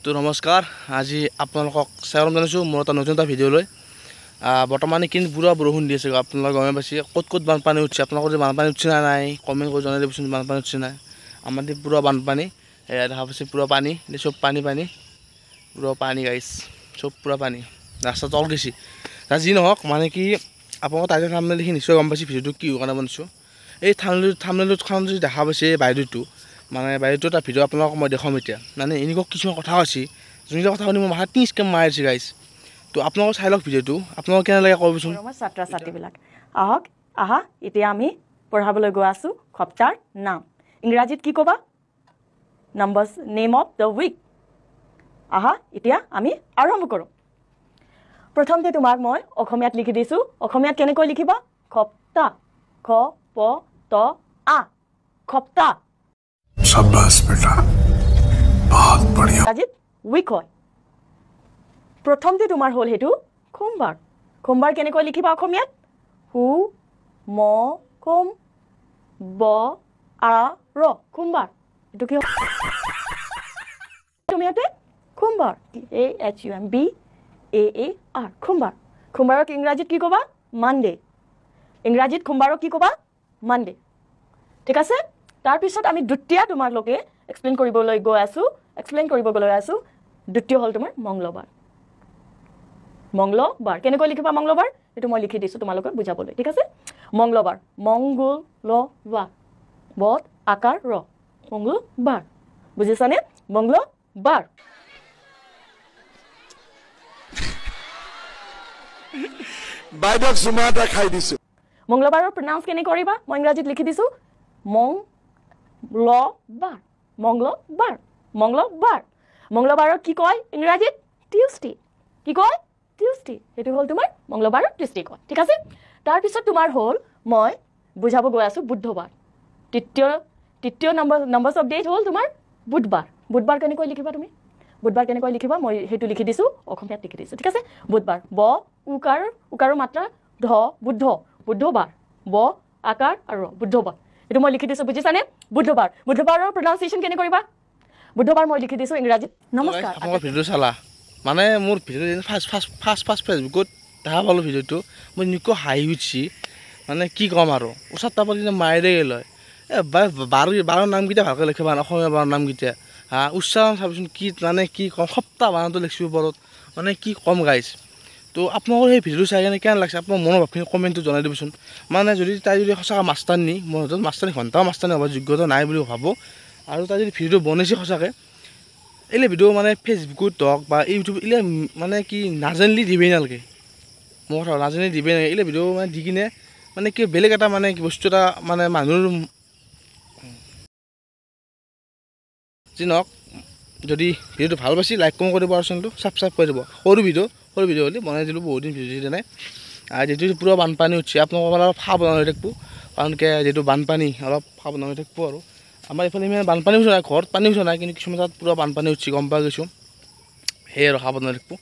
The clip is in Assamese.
তো নমস্কাৰ আজি আপোনালোকক স্বাগতম জনাইছোঁ মোৰ এটা নতুন এটা ভিডিঅ'লৈ বৰ্তমান কিন পুৰা বৰষুণ দি আছে আপোনালোকে গমে পাইছে ক'ত বানপানী উঠিছে আপোনালোকৰ যে বানপানী উঠিছে না নাই কমেণ্ট কৰি জনাই দিবচোন বানপানী উঠিছে নাই আমাৰ দি পুৰা বানপানী দেখা পাইছে পুৰা পানী চব পানী পুৰা পানী গাইছ চব পুৰা পানী ৰাস্তা তল গৈছে যি নহওক মানে কি আপোনালোকৰ তাইৰ থাম্বনেইল দেখি নিশ্চয় গম পাইছে ভিডিঅ'টো কি কাৰণে বনাইছোঁ এই থাম্বনেইলখন যদি দেখা পাইছে বাইদেউটো মানে বাইদেউটো এটা ভিডিঅ' আপোনালোকক মই দেখাম এতিয়া মানে এনেকুৱা কিছুমান কথা আছে যোনবিলাক কথা শুনি মই মাথা টিং স্কেম মাৰিছে গাইছ তো আপোনালোকে চাই লওক ভিডিঅ'টো আপোনালোকে কেনে লাগে ক'বচোন ছাত্ৰ ছাত্ৰীবিলাক আহক আহা এতিয়া আমি পঢ়াবলৈ গৈ আছোঁ সপ্তাহৰ নাম ইংৰাজীত কি ক'বা numbers name of the week আহা এতিয়া আমি আৰম্ভ কৰোঁ প্ৰথমতে তোমাক মই অসমীয়াত লিখি দিছোঁ অসমীয়াত কেনেকৈ লিখিবা সপ্তাহ খ প ত আ সপ্তাহ शाबाश बेटा बहुत बढ़िया আজি উইক হয় প্ৰথমতে তোমাৰ হ'ল হেতু সোমবাৰ কেনেকৈ লিখিবা অসমীয়াত হু ম কম ব আ ৰ সোমবাৰ এটো কি অসমীয়াতে সোমবাৰ AHUMB AAR সোমবাৰক ইংৰাজীত কি ক'বা মানডে ইংৰাজীত সোমবাৰক কি ক'বা মানডে ঠিক আছে তাৰ পিছত আমি দ্বিতীয় তোমালোকে এক্সপ্লেইন কৰিবলৈ গৈ আছো দ্বিতীয় হ'ল তোমাৰ মংগলবাৰ কেনেকৈ লিখিবা মংগলবাৰ এটো মই লিখি দিছো তোমালোকে বুজাবলৈ ঠিক আছে মংগলবাৰ মংগলবাৰ বত আকাৰ ৰ মংগলবাৰ বুজিছানে মংগলবাৰ বাইদেউ সুমাটা খাই দিছো মংগলবাৰৰ প্ৰনাউন্স কেনে কৰিবা মই ইংৰাজীত লিখি দিছো মংগলবাৰৰ কি কয় ইংৰাজীত টিউজডে কি কয় টিউজডে এটো হ'ল তোমাৰ মংগলবাৰৰ টিউজডে কয় ঠিক আছে তাৰ পিছত তোমাৰ হ'ল মই বুজাব গৈ আছো বুধবাৰ তৃতীয় নাম্বাৰছ অফ ডেট হ'ল তোমাৰ বুধবাৰ কেনেকৈ লিখিবা তুমি বুধবাৰ কেনেকৈ লিখিবা মই হেতু লিখি দিছো অসমীয়াত লিখি দিছো ঠিক আছে বুধবাৰ ব উকাৰৰ মাত্ৰা ধ বুদ্ধবাৰ ব আকাৰ আৰু বুদ্ধবাৰ এটো মই লিখি দিছো বুজিছানে বুধবাৰৰ প্ৰনাউন্সিয়েচন কেনে কৰিবা বুধবাৰ মই লিখি দিছো ইংৰাজীত নমস্কাৰ আপোনালোকৰ ভিডিঅ' চালা মানে মোৰ ভিডিঅ' ফাৰ্ষ্ট ফেচবুকত দেখা পালোঁ ভিডিঅ'টো মই নিকো হাঁহি উঠিছি মানে কি ক'ম আৰু ওচৰত তাপা কিন্তু মাৰিলে গ'ল হয় বাৰৰ নামকেইটা ভালকৈ লিখিবা অসমীয়া বাৰৰ নামকেইটা উচ্চাৰণ চাবিচোন কি মানে কি ক'ম সপ্তাহ বানানটো লিখিছোঁ ওপৰত মানে কি ক'ম গাইছ তো আপোনালোকৰ সেই ভিডিঅ'টো চাই কেনে কেনে লাগিছে আপোনাৰ মনৰ ভাৱখিনি কমেণ্টত জনাই দিবচোন মানে যদি তাই যদি সঁচাকৈ মাষ্টাৰনী মোৰ হাতত ঘণ্টাও মাষ্টাৰনী হ'ব যোগ্যতা নাই বুলি ভাবোঁ আৰু তাই যদি ভিডিঅ' বনাইছে সঁচাকৈ এইলে ভিডিঅ' মানে ফেচবুকত হওক বা ইউটিউব এইলে মানে কি নাজানিলে দিবেই নালাগে মোৰ কথা নাজানিলে দিবেই নালাগে এইলে ভিডিঅ' মানে দি কিনে মানে কি বেলেগ এটা মানে বস্তু এটা মানে মানুহৰ যি নহওক যদি ভিডিঅ'টো ভাল পাইছে লাইক কম কৰিব আৰু চেনেলটো ছাবস্ক্ৰাইব কৰি দিব সৰু ভিডিঅ' হ'লে বনাই দিলোঁ বহুত দিন ভিডিঅ' দিয়া নাই আৰু যিটো পূৰা বানপানী উঠিছে আপোনালোকৰ অলপ সাৱধান হৈ থাকিব কাৰণ কি যিটো বানপানী অলপ সাৱধান হৈ থাকিব আৰু আমাৰ এইফালে ইমান বানপানী উঠা নাই ঘৰত পানী উঠা নাই কিন্তু কিছুমান তাত পূৰা বানপানী উঠিছে গম পাই গৈছোঁ সেয়ে আৰু সাৱধান হৈ থাকিব